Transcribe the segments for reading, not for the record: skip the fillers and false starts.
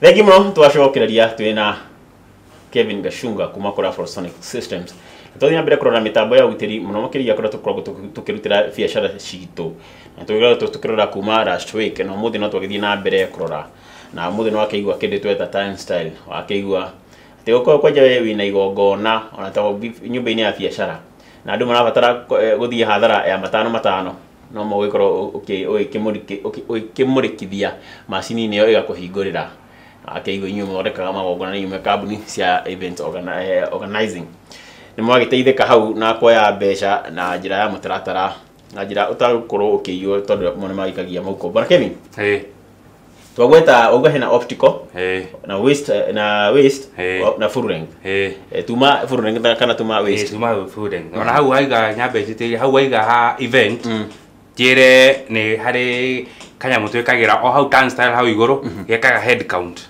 Thegi muno twacokereria twina Kevin Gachunga kuma kora Forsonic Systems. Twathie mbere kurora mitambo ya utiri muno makiria kora tukoragwo tukirutira biashara citu. Na twigera tukirora kuma last week na muthi no twagithie na mbere kurora. Na muthi no akaigua kindi tweta time style akaigua ati uko kwaja we wina igongona ona ta nyumba-ini ya biashara. Na andu marabatara guthie hathara ya matano no mo gikoro ukimurikithia macini iyo igakuhingurira akaigua inyume orekaga magongona na inyume kambuni cia event organizing ni mwagiteithika hau na kuoya mbeca na njira ya mutaratara na njira utakorwo ukiiywo tondu mone magikagia mauko. Bwana Kevin, twagweta uga hena optical na waste na full length tuma full length kana tuma waste tuma full length ona hau haiga nyambe njitiri hau haiga ha event jere ni hari kanya mutwikagira o hau turnstile hau iguru gekaga head count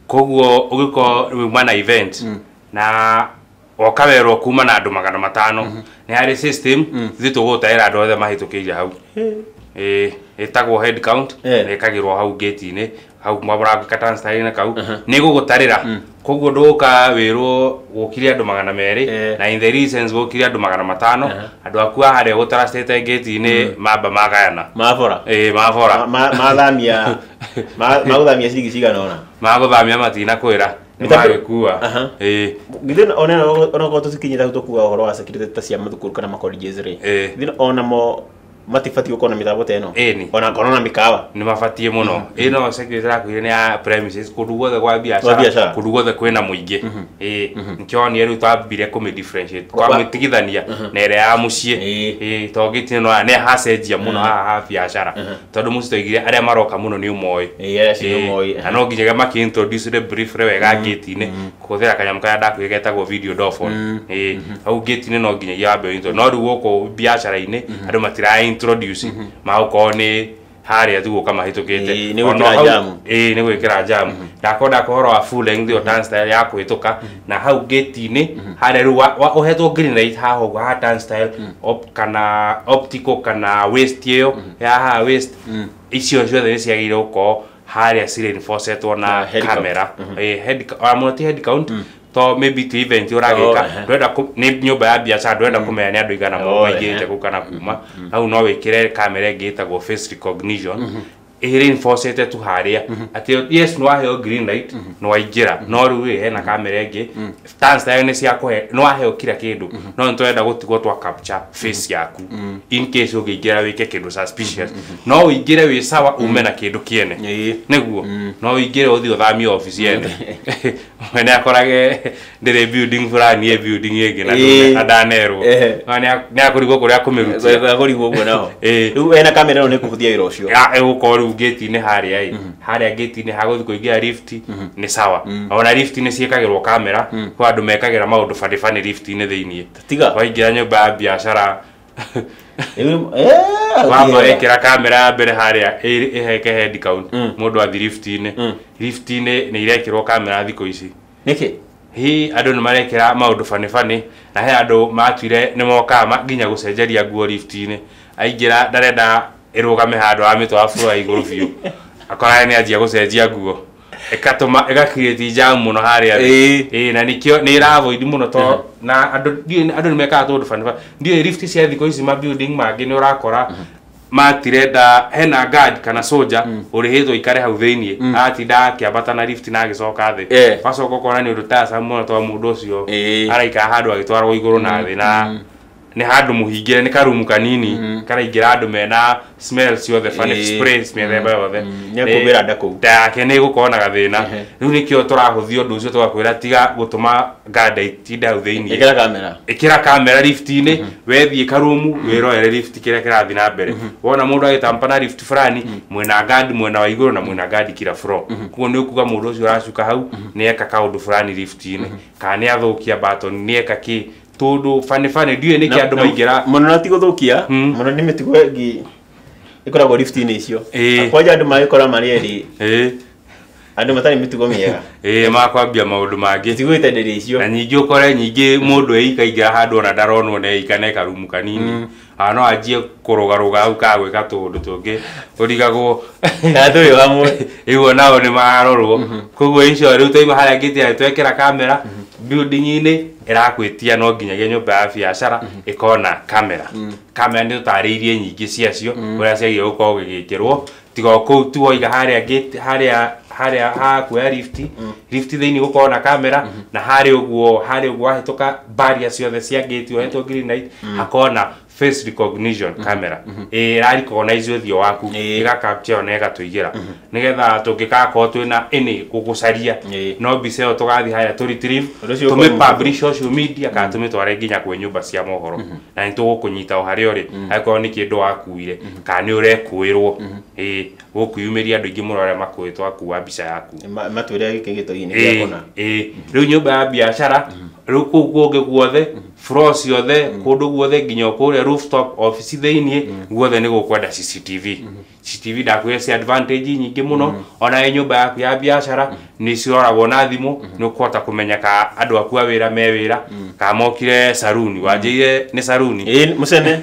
koguo ugiko mana event na okawerwo kuma na andu 500 ni hari system zitugutaira andu othe mahitukije hau etagwo head count nekagirwo hau gate-ini hau mabura ka turnstile na kau ni gugutarira koguo nduka wirwo gukiri andu 200 na in the reasons gukiri andu 500 andu akua hare gutara state gate-ini mamba magayana mabora mabora mathamia maguthamia cigi ciganona maguthamia matina kwira magikuwa githina ona ko tusikinyira tukuwa horo wa security ta cia mathukuru kana macolleges ri githina ona mo matifati gukona mitambo teno ona korona mikawa ni mafatie muno ino security ra kwire ni ya premises kuduguothe kwa biashara kuduguothe kwina muingi nkyo ni eru twambire ku differentiate kwa mitigithania na ere ya mucie to gitine no ne hacenjia muno ha biashara tondu mucitoigire aria maroka muno ni umoi ano nginya makiintroduce the brief wega gate-ini kuthira kanyam kaya ndakwigetago video dophone au gate-ini no nginya yabe into no riu guku biashara-ini andu matira introduce mauko ni haria tu kama hitukite ni gwikira jamu ni gwikira jamu ndakonda kohoro wa full length yo turnstile ya kuhituka na hau gate-ini haria ru uhetwo green light haho ha turnstile kana optical kana waste yo ya ha waste icio ciothe ciagire uko haria sire reinforced na camera head count to maybe to event uragika ndwenda ni nyumba ya biashara ndwenda kumenya ni andu igana mo maigite gukana kuma au no wikire camera igitagwo face recognition reinforced tu haria ati yes no aheo green light no waingira no riu hena camera ingi turnstile ni cia kuhe no aheo kira kindu no ntwenda gutigwo twa capture face yaku in case ugiingira wike kindu suspicious no uingire wi sawa ume na kindu kiene niguo no uingire uthi uthamia office yene wene akorage ndire building fulani building ingi na adanerwo ni akurigwo kuria kumirutia akurigwo guo nao riu ena camera no nikuhuthia wira ucio ukoru gate-ini haria haria gate-ini haguthi kuingia lift ni sawa ona lift ni ciikagirwo camera kwa andu mekagira maundu fani lift-ini thiini tiga waingira nyumba ya biashara wamba ekira camera mbere haria iheke head count mundu athi lift-ini ni irekirwo camera thiko ici niki andu ni marekira maundu fani na he andu matwire ni moka nginya gucenjeria nguo lift-ini aingira ndarenda irugame handu wa mitwa floor iguru biu akora ni ajia gucenjia nguo ekatuma create jam muno haria na nikio ni avoid muno to na andu ni meka tundu fani ndio lift cia thiko ici ma building mangi ni urakora matirenda hena guard kana soldier urihitwo ikare hau thiini atinda kiambata na lift na agicoka thi pasoko kona ni urutasa muno to mundu ucio araika handu agitwarwo iguru na thi na ni handu muhingire ni karumu kanini karaingira andu mena smell ciothe fani spray smell yothe ni akubira ndaku ndake ni gukona gathina riu nikio turahuthio undu ucio twakwira tiga gutuma gada itinda hau thiini ikira camera lift-ini wethie karumu wiroere lift kira kirathi na mbere wona mundu agitampa na lift fulani mwena guard mwena wa iguru na mwena guard kira floor kuo ni ukuga mundu ucio aracuka hau ni eka kaundu fulani lift-ini kana ni athukia button ni eka ki todo fani ndiye niki andu maingira muno na tiguthukia muno ni mitigo ingi ikoragwo lift-ini icio akwaja andu magikora mari eri andu matari mitigo miega makwambia maundu mangi tigwite ndiri icio na nyingi ukore nyingi mundu eikaingira handu ona ndaronwo ne ikaneka rumu kanini no ajie kurugaruga au kagwika tundu tungi turigagwo tuyo hamwe igo nao ni marorwo koguo icio riu toima haria ngitia twekera kamera building ini irakwitia no nginyagia nyumba ya biashara ikona kamera kamera ni tutariirie nyingi ciacio uria ciagia gukorwo gigikirwo tiga kou tu oiga haria gate haria hakuya lift thiini gukorwo na kamera na haria uguo ahituka barrier ciothe cia gate ohetwo green light hakona face recognition camera ra recognize uthio waku iga capture na igatuigira nigetha tungikakorwo twina ini gugucaria no mbica iyo tugathi haya tu retrieve tume publish social media ka tumitware nginya kwe nyumba cia mohoro na nitugukunyita o haria uri akorwo ni kindu wakuire ka ni urekuirwo gukuyumiria andu ingi muno aria makuitwo akuwa mbica yaku matwire gikigito-ini giakona riu nyumba ya biashara riu kuu kungi guothe floor ciothe kundu guothe nginya kuria rooftop office thiini guothe ni gukwenda CCTV ndakwire ci advantage nyingi muno ona nyumba yaku ya biashara ni ciroragwo na thimu ni ukuhota kumenya ka andu aku a wira me wira ka mokire saruni wanjire ni saruni musene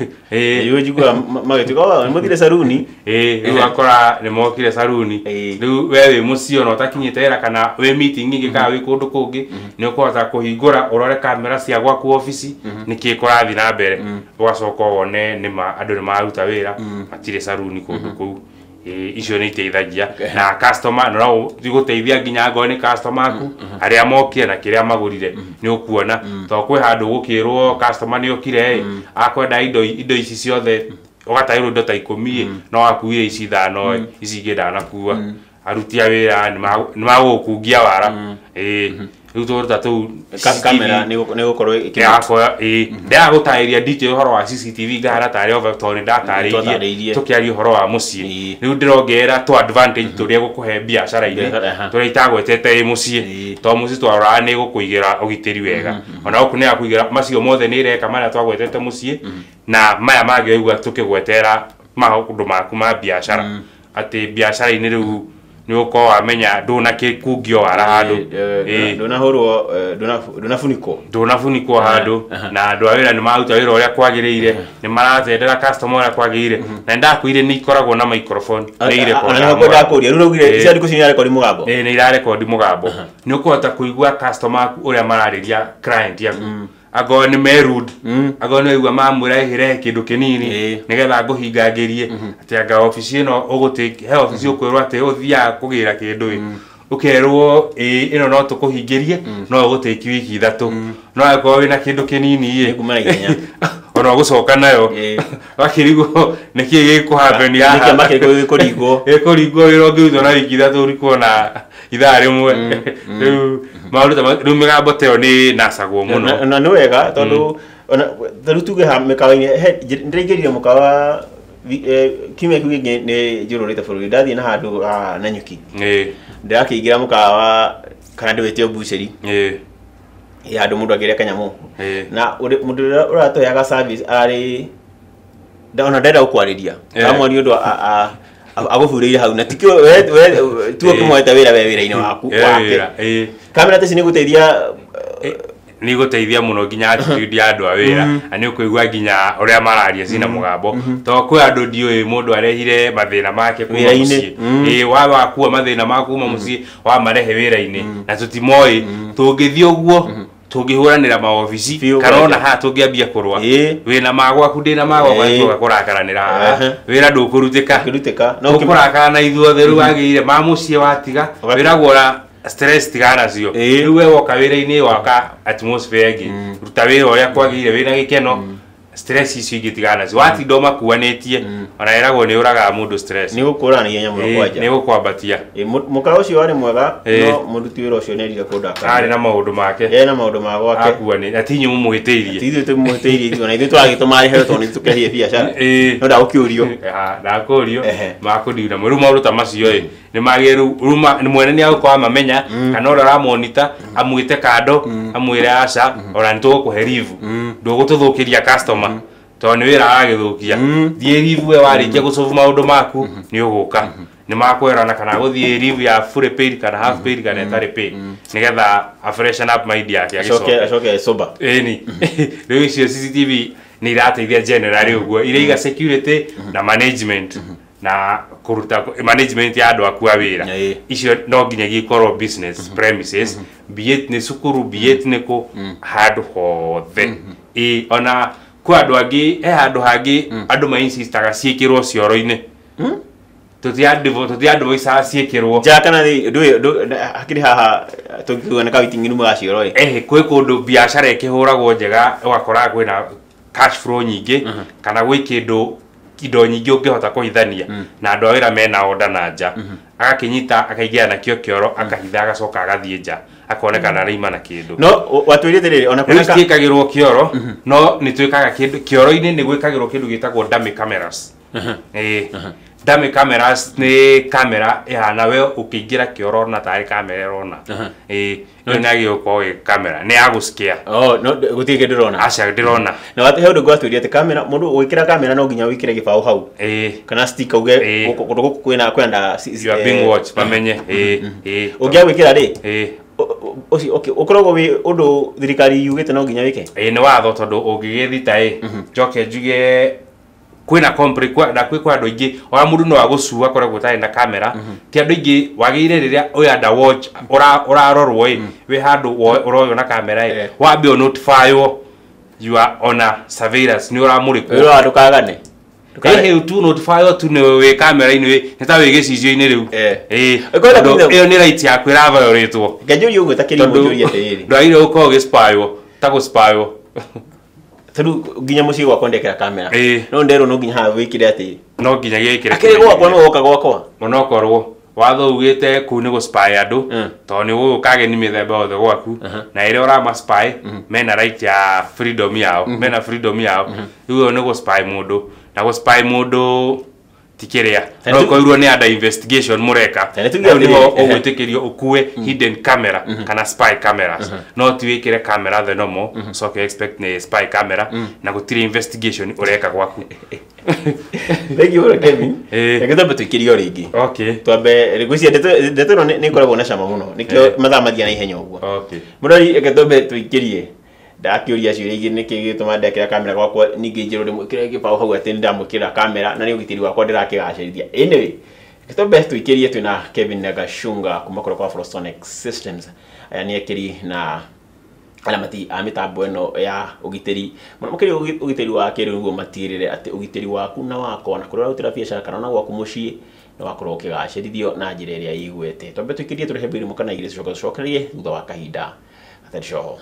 yo jigwa magituka ni muthire saruni riu akora ni mokire saruni riu wewe mucio no takinyite era kana we meeting ingi ka wi kundu kungi ni ukuhota kuhingura urore kamera cia gwaku office niki kurathi na mbere ugacoka wone nima andu ni maruta wira matire saruni kundu kuu icio ni iteithagia na customer no guteithia nginya ngo ni customer ku aria mokire na kiria magurire ni ukuona to kwi handu gukirwo customer ni okire akwenda indo ici ciothe ugatairwo indo ta 10 no akuire ici 5 ici ngenda nakuwa aruti a wira ni magukungia wara riu turuta tu kamera ni gukorwo ikiakoya ndia gutairia detail horo wa CCTV ngara tari overtone ndatariirie tukiaria horo wa mucii riu ndirongerera tu advantage turia gukuhe biashara ine turia itagwetete mucii to mucii twarora ni gukuigira ugitiri wega ona oku ni akuigira macio mothe ni ireka maria twagwetete mucii na maya magi igua tukigwetera maundu maku ma biashara ati biashara ine riu ni uko wamenya nduna kikungio wara handu ndunahurwo ndunafunikwo handu na andu a wira ni maruta wira uria kwagiriire ni maratendera customer uria kwagiriire na ndakwire ni ikoragwo na microphone ni irecord na ngoda kuria riu ugire cia ndikucinya record mugambo ni ira record mugambo ni ukuhota kuigua customer uria marariria client yaku ago ni merude ago ni igua mamwira ihire kindu kinini nigetha nguhingangirie ati anga office ino ugutake he office ukwirwa ati uthia kugira kindu ukerwo ino no tukuhingirie no ugutake wiki 3 no ago wina kindu kinini kumana igenya ona gucoka nayo wakirigo niki gikuhappen ya niki makiriko gikuringo wiro ngiuzo na wiki 3 urikuona ithaa rimwe riu migambo teo ni nasagwo muno na ni wega tondu riu tuge ha mikawa-ini ndiraingiririe mukawa kimya kiu gingi ni njururite bururi ndathie na handu na nyuki ndirakiingira mukawa kana ndiwetio buceri handu mundu agiria kanyamu na mundu uratoyaga service ari ndona ndenda gukwariria kamwani undu agufurire hau na tikio tuo kimweta wira we wira-ini waku wake kamera teci ni guteithia ni guteithia muno nginya attitude ya andu a wira ani ukuigua nginya uria mararia cina mugambo to kwi andu ndiui mundu arehire mathina make kuma mucii wa kuwa mathina maku kuma mucii wa marehe wira-ini na tutimoi tungithia uguo tungihuranira maofici kana ona ha tungiambia kurwa wina magwaku ndina magwa kwa kurakaranira wira ndukurutika no kurakana na ithuothe riu agire ma mucii watiga wiragora stress tigana cio riu we woka wira-ini waka atmosphere ingi ruta wira uria kwagire wina gikeno stress icio ingitigana cio watinda makuanitie ona eragwo ni uraga mundu stress ni gukurania nyamu kwanja ni gukwambatia mukara ucio wari mwega no muruti wira ucio nerire kundaka ari na maundu make na maundu magwake akuani atinyi mumwitiirie tithu tumwitiirie ona ithu twagituma hero toni tukehie biashara no ndagukiurio ndakurio makundiuna muru maundu ta macio ni magiru ruma ni mwene ni agukwa mamenya kana ora monitor amwite kado amwire aca ora nitugukuhe rivu ndugututhukiria customer to ni wira agithukia thie rivu we warikia gusolve maundu maku ni uguka ni makwerana kana guthie leave ya full paid kana half paid kana etari paid nigetha a freshen up mind yake acoke sober ni rĩu icio CCTV ni irateithia generally uguo ireiga security na management na kuruta management ya andu aku a wira icio no nginya gikorwo business premises biet ni sukuru biet ni ku handu hothe ona kwa andu angi handu hangi andu ma insistaga ciikirwo cioro-ini tutiandu isa ciikirwo kana hakiri haha tukiona kawitinginu magacioro kwi kundu biashara ikihuragwo njega wakora kwina cash flow nyingi kana gwi kindu indo nyingi ungihota kuhithania na andu awira mena order na nja agakinyita akaigia na kio kioro akahitha agacoka agathie nja akonekana reima na kindu no watwirite riri ona kunaka kikagirwo kioro no ni twikaga kindu kioro-ini ni gwikagirwo kindu gitagwo dummy cameras dummy cameras ni camera ihana we ukiingira kioro na tari camera rona ina gĩuko camera ni aguskia no gutie kindu rona acha ndirona na wate hendu gwatwiria ati camera mundu gwikira camera no nginya wikire gibao hau kana stick uge kundu kwina you are being watched bamenye ungia gwikira ri okay ukoragwo wi undu thirikari yugite no nginya wike ni watho tondu ungigithita njoke njuge kwina compre na kwa andu ingi ora mundu no agucua koragwo tari na camera ti andu ingi wagire riria uyanda watch urarorwo we handu uroyo na camera wambe o notify you are on a surveillance ni uramurikwo ro andu kagane tu notify tu ni we camera ini ni ta we gicicio-ini riu iyo ni right yaku ira violate ngajuri ugu takiri mujuri atiri ndwaire uko gispyo ta guspyo tadu nginya muci gwakwa ndekera kamera no ndero no nginya ha wikire ati no nginya giikire akiri gwakwa no woka gwakwa monokorwo watho ugite ku ni guspy andu to ni ukage ni mithemba othe gwaku na ire ora ma spy mena right ya freedom yao mena freedom yao uyo ni guspy mundu na guspy mundu tikiria no koirwo ni ada investigation mureka niho ugwitikirio ukue hidden camera kana spy cameras no tiwikire camera the normal so can expect ni spy camera na gutire investigation ureka gwaku thank you Kevin eketaba tukirio ringi okay twambe rigucia ndeto ni koragwo na cama muno nikio mathamathia na ihenya uguo okay murori eketobe tuikirie ndakiuria ciuria ingi niki gituma ndekira kamera gwakwa ningi njiro rimwe kire gibao hau ati ndamukira kamera na ni ugitiri wakwa ndirakigacirithia anyway gitobe tuikirie twina Kevin Gashunga kuma kwa Frostonic Systems aya ni ekiri na alamati mitambo eno ya ugitiri mukiri ugitiri wa kiri nguo matirire ati ugitiri waku na wako na kurora utira biashara kana na gwaku mucii no wakorwo ukigacirithio na njira iria igwete twambe tuikirie turehe mbiri mukana igire cokerie thutha wa kahinda atari coho